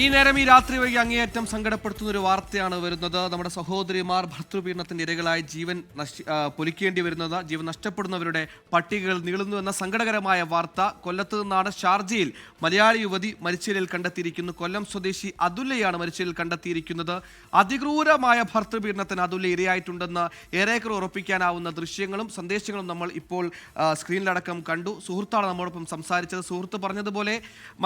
ഈ നേരം ഈ രാത്രി വൈകി അങ്ങേയറ്റം സങ്കടപ്പെടുത്തുന്ന ഒരു വാർത്തയാണ് വരുന്നത്. നമ്മുടെ സഹോദരിമാർ ഭർതൃപീഡനത്തിന്റെ ഇരകളായി ജീവൻ പൊലിക്കേണ്ടി വരുന്നത്, ജീവൻ നഷ്ടപ്പെടുന്നവരുടെ പട്ടികകൾ നീളുന്നു എന്ന സങ്കടകരമായ വാർത്ത. കൊല്ലത്ത് നിന്നാണ് ഷാർജയിൽ മലയാളി യുവതി മരിച്ചനിൽ കണ്ടെത്തിയിരിക്കുന്നു. കൊല്ലം സ്വദേശി അതുല്യയാണ് മരിച്ചനിൽ കണ്ടെത്തിയിരിക്കുന്നത്. അതിക്രൂരമായ ഭർതൃപീഡനത്തിന് അതുല്യ ഇരയായിട്ടുണ്ടെന്ന് ഏറെക്കുറെ ഉറപ്പിക്കാനാവുന്ന ദൃശ്യങ്ങളും സന്ദേശങ്ങളും നമ്മൾ ഇപ്പോൾ സ്ക്രീനിലടക്കം കണ്ടു. സുഹൃത്താണ് നമ്മോടൊപ്പം സംസാരിച്ചത്. സുഹൃത്ത് പറഞ്ഞതുപോലെ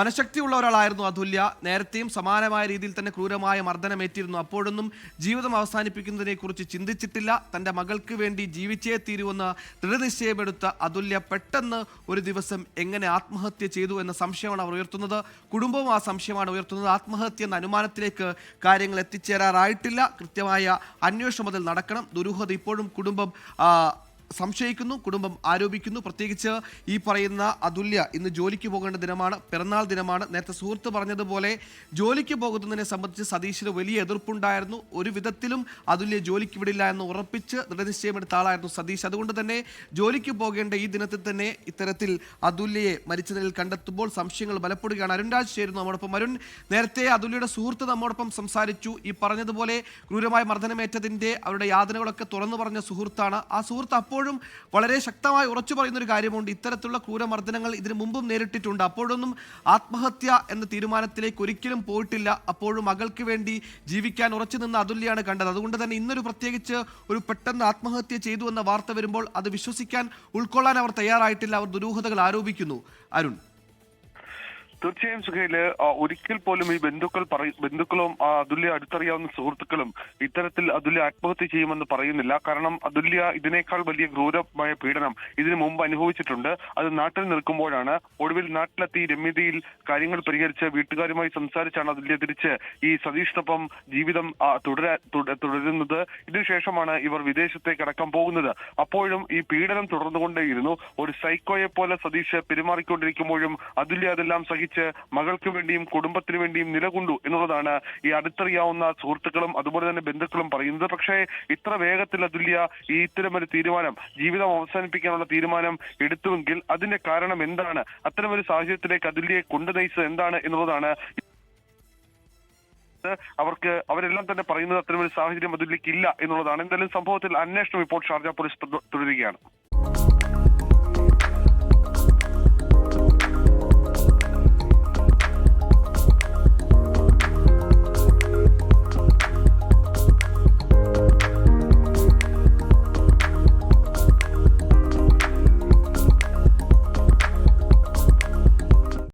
മനഃശക്തിയുള്ള ഒരാളായിരുന്നു അതുല്യ. നേരത്തെ സമാനമായ രീതിയിൽ തന്നെ ക്രൂരമായ മർദ്ദനമേറ്റിരുന്നു. അപ്പോഴൊന്നും ജീവിതം അവസാനിപ്പിക്കുന്നതിനെ കുറിച്ച് ചിന്തിച്ചിട്ടില്ല. തൻ്റെ മകൾക്ക് വേണ്ടി ജീവിച്ചേ തീരുവെന്ന് ദൃഢനിശ്ചയമെടുത്ത അതുല്യ പെട്ടെന്ന് ഒരു ദിവസം എങ്ങനെ ആത്മഹത്യ ചെയ്തു എന്ന സംശയമാണ് അവർ ഉയർത്തുന്നത്. കുടുംബവും ആ സംശയമാണ് ഉയർത്തുന്നത്. ആത്മഹത്യ എന്ന അനുമാനത്തിലേക്ക് കാര്യങ്ങൾ എത്തിച്ചേരാറായിട്ടില്ല. കൃത്യമായ അന്വേഷണം അതിൽ നടക്കണം. ദുരൂഹത ഇപ്പോഴും കുടുംബം സംശയിക്കുന്നു, കുടുംബം ആരോപിക്കുന്നു. പ്രത്യേകിച്ച് ഈ പറയുന്ന അതുല്യ ഇന്ന് ജോലിക്ക് പോകേണ്ട ദിനമാണ്, പിറന്നാൾ ദിനമാണ്. നേരത്തെ സുഹൃത്ത് പറഞ്ഞതുപോലെ ജോലിക്ക് പോകുന്നതിനെ സംബന്ധിച്ച് സതീശിന് വലിയ എതിർപ്പുണ്ടായിരുന്നു. ഒരു വിധത്തിലും അതുല്യ ജോലിക്ക് വിടില്ല എന്ന് ഉറപ്പിച്ച് ദൃഢനിശ്ചയമെടുത്ത ആളായിരുന്നു സതീഷ്. അതുകൊണ്ട് തന്നെ ജോലിക്ക് പോകേണ്ട ഈ ദിനത്തിൽ തന്നെ ഇത്തരത്തിൽ അതുല്യയെ മരിച്ച നിലയിൽ കണ്ടെത്തുമ്പോൾ സംശയങ്ങൾ ബലപ്പെടുകയാണ്. അരുൺരാജ് ചേരുന്നു നമ്മോടൊപ്പം. അരുൺ, നേരത്തെ അതുല്യയുടെ സുഹൃത്ത് നമ്മോടൊപ്പം സംസാരിച്ചു. ഈ പറഞ്ഞതുപോലെ ക്രൂരമായ മർദ്ദനമേറ്റതിൻ്റെ അവരുടെ യാതനകളൊക്കെ തുറന്നു പറഞ്ഞ സുഹൃത്താണ്. ആ സുഹൃത്ത് അപ്പോൾ വളരെ ശക്തമായി ഉറച്ചു പറയുന്നൊരു കാര്യമുണ്ട്. ഇത്തരത്തിലുള്ള ക്രൂരമർദ്ദനങ്ങൾ ഇതിനു മുമ്പും നേരിട്ടിട്ടുണ്ട്. അപ്പോഴൊന്നും ആത്മഹത്യ എന്ന തീരുമാനത്തിലേക്ക് ഒരിക്കലും പോയിട്ടില്ല. അപ്പോഴും മകൾക്ക് വേണ്ടി ജീവിക്കാൻ ഉറച്ചു നിന്ന അതുല്യാണ് കണ്ടത്. അതുകൊണ്ട് തന്നെ ഇന്നൊരു പ്രത്യേകിച്ച് ഒരു പെട്ടെന്ന് ആത്മഹത്യ ചെയ്തു എന്ന വാർത്ത വരുമ്പോൾ അത് വിശ്വസിക്കാൻ ഉൾക്കൊള്ളാൻ അവർ തയ്യാറായിട്ടില്ല. അവർ ദുരൂഹതകൾ ആരോപിക്കുന്നു. അരുൺ, തീർച്ചയായും സുഹൈല്, ഒരിക്കൽ പോലും ഈ ബന്ധുക്കളും അതുല്യ അടുത്തറിയാവുന്ന സുഹൃത്തുക്കളും ഇത്തരത്തിൽ അതുല്യ ആത്മഹത്യ ചെയ്യുമെന്ന് പറയുന്നില്ല. കാരണം അതുല്യ ഇതിനേക്കാൾ വലിയ ക്രൂരമായ പീഡനം ഇതിനു മുമ്പ് അനുഭവിച്ചിട്ടുണ്ട്. അത് നാട്ടിൽ നിൽക്കുമ്പോഴാണ്. ഒടുവിൽ നാട്ടിലെത്തി രമ്യതയിൽ കാര്യങ്ങൾ പരിഹരിച്ച് വീട്ടുകാരുമായി സംസാരിച്ചാണ് അതുല്യ തിരിച്ച് ഈ സതീഷിനൊപ്പം ജീവിതം തുടരുന്നത്. ഇതിനുശേഷമാണ് ഇവർ വിദേശത്തേക്ക് അടക്കം പോകുന്നത്. അപ്പോഴും ഈ പീഡനം തുടർന്നുകൊണ്ടേയിരുന്നു. ഒരു സൈക്കോയെ പോലെ സതീഷ് പെരുമാറിക്കൊണ്ടിരിക്കുമ്പോഴും അതുല്യ അതെല്ലാം സഹിച്ച് മകൾക്ക് വേണ്ടിയും കുടുംബത്തിന് വേണ്ടിയും നിലകൊണ്ടു എന്നുള്ളതാണ് ഈ അടുത്തറിയാവുന്ന സുഹൃത്തുക്കളും അതുപോലെ തന്നെ ബന്ധുക്കളും പറയുന്നത്. പക്ഷേ ഇത്ര വേഗത്തിൽ അതുല്യ ഈ ഇത്തരമൊരു തീരുമാനം, ജീവിതം അവസാനിപ്പിക്കാനുള്ള തീരുമാനം എടുത്തുവെങ്കിൽ അതിന്റെ കാരണം എന്താണ്, അത്തരമൊരു സാഹചര്യത്തിലേക്ക് അതുല്യയെ കൊണ്ടുനയിച്ചത് എന്താണ് എന്നുള്ളതാണ് അവരെല്ലാം തന്നെ പറയുന്നത്. അത്തരമൊരു സാഹചര്യം അതുല്യക്ക് ഇല്ല എന്നുള്ളതാണ്. എന്തായാലും സംഭവത്തിൽ അന്വേഷണം ഇപ്പോൾ ഷാർജ പോലീസ് തുടരുകയാണ്.